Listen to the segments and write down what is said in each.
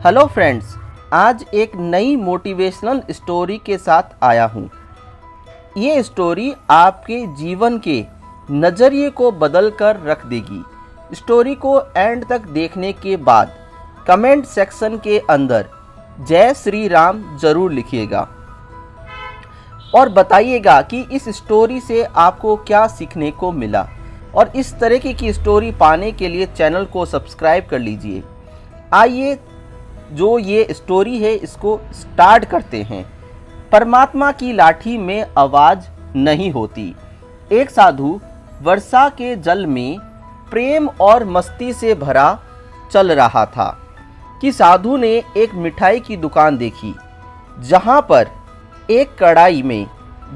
Hello friends, आज एक नई मोटिवेशनल स्टोरी के साथ आया हूँ। ये स्टोरी आपके जीवन के नज़रिए को बदल कर रख देगी। स्टोरी को एंड तक देखने के बाद कमेंट सेक्शन के अंदर जय श्री राम जरूर लिखिएगा और बताइएगा कि इस स्टोरी से आपको क्या सीखने को मिला। और इस तरीके की स्टोरी पाने के लिए चैनल को सब्सक्राइब कर लीजिए। आइए जो ये स्टोरी है इसको स्टार्ट करते हैं। परमात्मा की लाठी में आवाज नहीं होती। एक साधु वर्षा के जल में प्रेम और मस्ती से भरा चल रहा था कि साधु ने एक मिठाई की दुकान देखी, जहां पर एक कढ़ाई में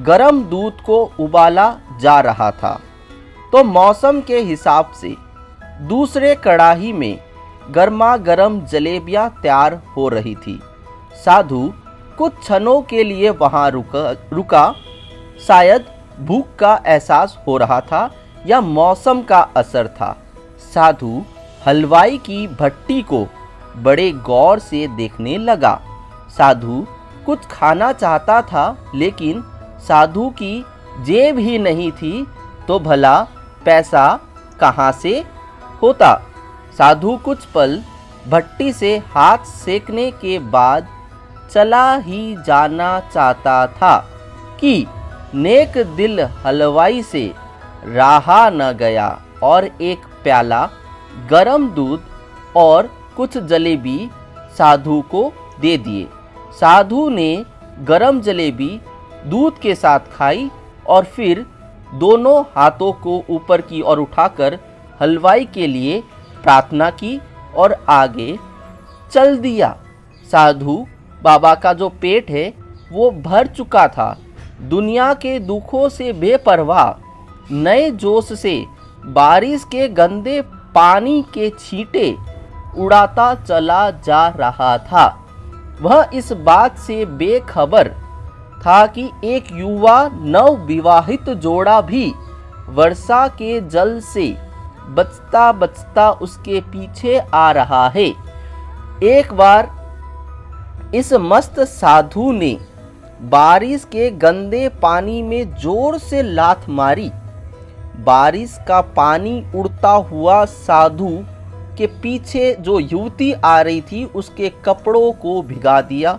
गरम दूध को उबाला जा रहा था। तो मौसम के हिसाब से दूसरे कढ़ाई में गर्मा गर्म जलेबियां तैयार हो रही थी। साधु कुछ क्षणों के लिए वहां रुका। शायद भूख का एहसास हो रहा था या मौसम का असर था। साधु हलवाई की भट्टी को बड़े गौर से देखने लगा। साधु कुछ खाना चाहता था, लेकिन साधु की जेब ही नहीं थी, तो भला पैसा कहाँ से होता। साधु कुछ पल भट्टी से हाथ सेकने के बाद चला ही जाना चाहता था कि नेक दिल हलवाई से रहा न गया और एक प्याला गरम दूध और कुछ जलेबी साधु को दे दिए। साधु ने गरम जलेबी दूध के साथ खाई और फिर दोनों हाथों को ऊपर की ओर उठाकर हलवाई के लिए प्रार्थना की और आगे चल दिया। साधु बाबा का जो पेट है वो भर चुका था। दुनिया के दुखों से बेपरवाह नए जोश से बारिश के गंदे पानी के छींटे उड़ाता चला जा रहा था। वह इस बात से बेखबर था कि एक युवा नवविवाहित जोड़ा भी वर्षा के जल से बचता बचता उसके पीछे आ रहा है। एक बार इस मस्त साधु ने बारिश के गंदे पानी में जोर से लात मारी। बारिश का पानी उड़ता हुआ साधु के पीछे जो युवती आ रही थी उसके कपड़ों को भिगा दिया।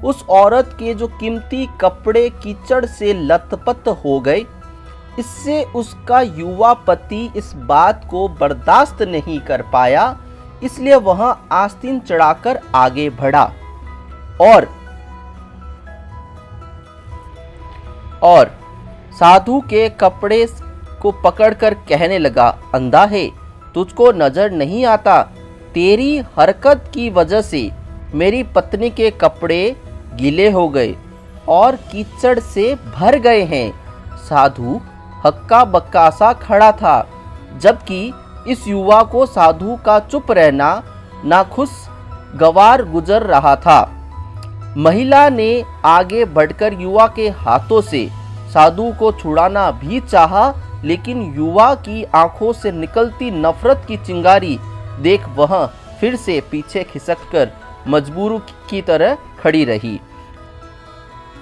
उस औरत के जो कीमती कपड़े कीचड़ से लथपथ हो गए। इससे उसका युवा पति इस बात को बर्दाश्त नहीं कर पाया, इसलिए वह आस्तीन चढ़ाकर आगे बढ़ा और साधु के कपड़े को पकड़कर कहने लगा, अंधा है, तुझको नजर नहीं आता? तेरी हरकत की वजह से मेरी पत्नी के कपड़े गीले हो गए और कीचड़ से भर गए हैं। साधु हक्का बक्का सा खड़ा था, जबकि इस युवा को साधु का चुप रहना नाखुशगवार गुजर रहा था। महिला ने आगे बढ़कर युवा के हाथों से साधु को छुड़ाना भी चाहा, लेकिन युवा की आंखों से निकलती नफरत की चिंगारी देख वह फिर से पीछे खिसककर मजबूर की तरह खड़ी रही।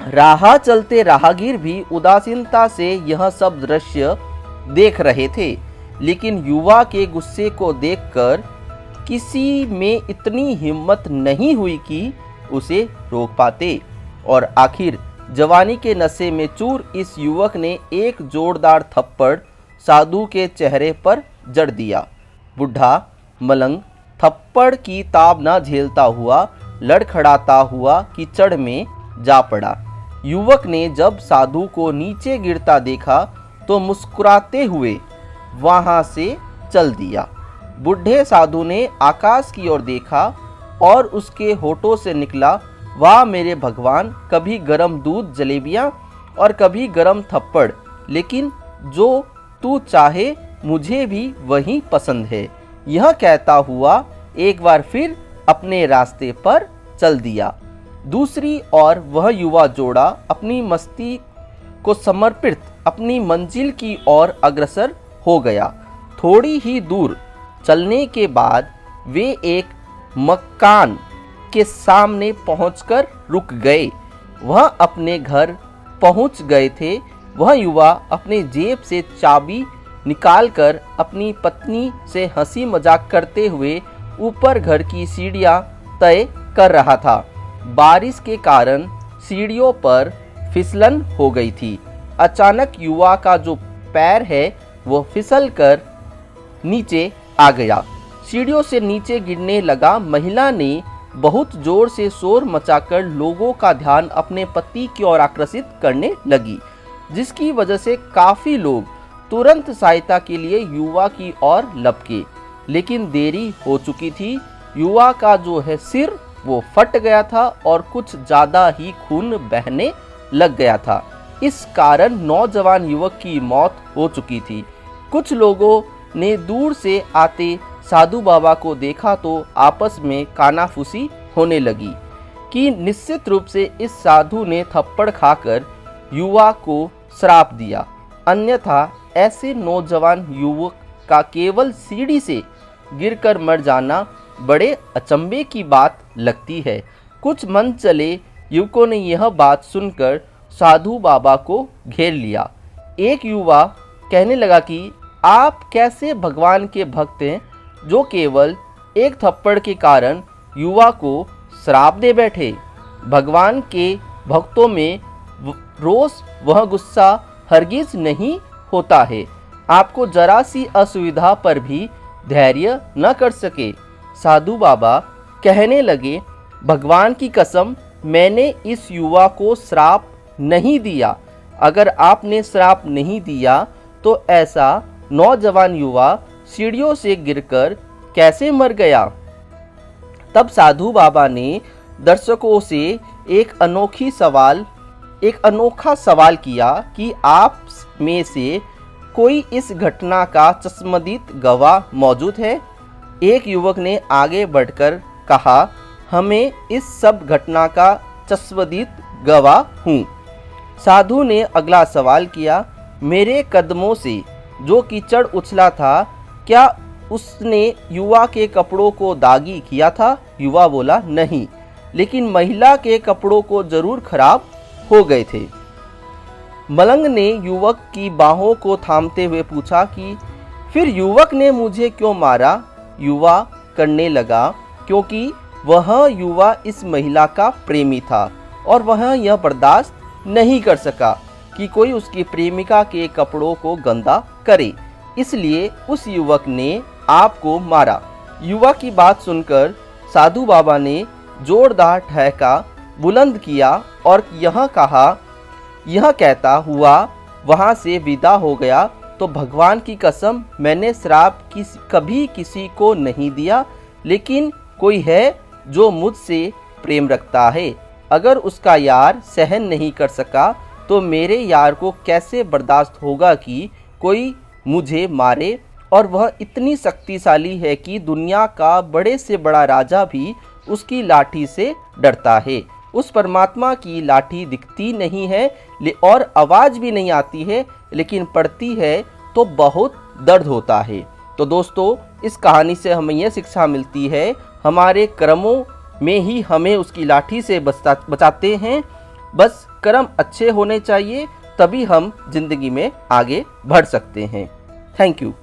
राह चलते राहगीर भी उदासीनता से यह सब दृश्य देख रहे थे, लेकिन युवा के गुस्से को देखकर किसी में इतनी हिम्मत नहीं हुई कि उसे रोक पाते। और आखिर जवानी के नशे में चूर इस युवक ने एक जोरदार थप्पड़ साधु के चेहरे पर जड़ दिया। बूढ़ा मलंग थप्पड़ की ताब न झेलता हुआ लड़खड़ाता हुआ कीचड़ में जा पड़ा। युवक ने जब साधु को नीचे गिरता देखा तो मुस्कुराते हुए वहां से चल दिया। बूढ़े साधु ने आकाश की ओर देखा और उसके होठों से निकला, वाह मेरे भगवान, कभी गरम दूध जलेबियां और कभी गरम थप्पड़, लेकिन जो तू चाहे मुझे भी वही पसंद है। यह कहता हुआ एक बार फिर अपने रास्ते पर चल दिया। दूसरी ओर वह युवा जोड़ा अपनी मस्ती को समर्पित अपनी मंजिल की ओर अग्रसर हो गया। थोड़ी ही दूर चलने के बाद वे एक मकान के सामने पहुंचकर रुक गए। वह अपने घर पहुंच गए थे। वह युवा अपने जेब से चाबी निकालकर अपनी पत्नी से हंसी मजाक करते हुए ऊपर घर की सीढ़ियां तय कर रहा था। बारिश के कारण सीढ़ियों पर फिसलन हो गई थी। अचानक युवा का जो पैर है वो फिसलकर नीचे आ गया। सीढ़ियों से नीचे गिरने लगा। महिला ने बहुत जोर से शोर मचाकर लोगों का ध्यान अपने पति की ओर आकर्षित करने लगी, जिसकी वजह से काफी लोग तुरंत सहायता के लिए युवा की ओर लपके, लेकिन देरी हो चुकी थी। युवा का जो है सिर वो फट गया था और कुछ ज्यादा ही खून बहने लग गया था। इस कारण नौजवान युवक की मौत हो चुकी थी। कुछ लोगों ने दूर से आते साधु बाबा को देखा तो आपस में कानाफूसी होने लगी कि निश्चित रूप से इस साधु ने थप्पड़ खाकर युवा को श्राप दिया, अन्यथा ऐसे नौजवान युवक का केवल सीढ़ी से गिरकर मर जाना बड़े अचंभे की बात लगती है। कुछ मन चले युवकों ने यह बात सुनकर साधु बाबा को घेर लिया। एक युवा कहने लगा कि आप कैसे भगवान के भक्त हैं जो केवल एक थप्पड़ के कारण युवा को श्राप दे बैठे। भगवान के भक्तों में रोष वह गुस्सा हरगिज नहीं होता है। आपको जरा सी असुविधा पर भी धैर्य न कर सके। साधु बाबा कहने लगे, भगवान की कसम मैंने इस युवा को श्राप नहीं दिया। अगर आपने श्राप नहीं दिया तो ऐसा नौजवान युवा सीढ़ियों से गिरकर कैसे मर गया। तब साधु बाबा ने दर्शकों से एक अनोखा सवाल किया कि आप में से कोई इस घटना का चश्मदीद गवाह मौजूद है। एक युवक ने आगे बढ़कर कहा, हमें इस सब घटना का चश्मदीद गवाह हूँ। साधु ने अगला सवाल किया, मेरे कदमों से जो कीचड़ उछला था क्या उसने युवा के कपड़ों को दागी किया था? युवा बोला, नहीं, लेकिन महिला के कपड़ों को जरूर खराब हो गए थे। मलंग ने युवक की बाहों को थामते हुए पूछा कि फिर युवक ने मुझे क्यों मारा? युवा करने लगा, क्योंकि वह युवा इस महिला का प्रेमी था और वह यह बर्दाश्त नहीं कर सका कि कोई उसकी प्रेमिका के कपड़ों को गंदा करे, इसलिए उस युवक ने आपको मारा। युवा की बात सुनकर साधु बाबा ने जोरदार ठहाका बुलंद किया और यह कहता हुआ वहां से विदा हो गया, तो भगवान की कसम मैंने श्राप कभी किसी को नहीं दिया, लेकिन कोई है जो मुझसे प्रेम रखता है। अगर उसका यार सहन नहीं कर सका तो मेरे यार को कैसे बर्दाश्त होगा कि कोई मुझे मारे। और वह इतनी शक्तिशाली है कि दुनिया का बड़े से बड़ा राजा भी उसकी लाठी से डरता है। उस परमात्मा की लाठी दिखती नहीं है और आवाज़ भी नहीं आती है, लेकिन पड़ती है तो बहुत दर्द होता है। तो दोस्तों, इस कहानी से हमें यह शिक्षा मिलती है, हमारे कर्मों में ही हमें उसकी लाठी से बचाते हैं। बस कर्म अच्छे होने चाहिए, तभी हम जिंदगी में आगे बढ़ सकते हैं। Thank you.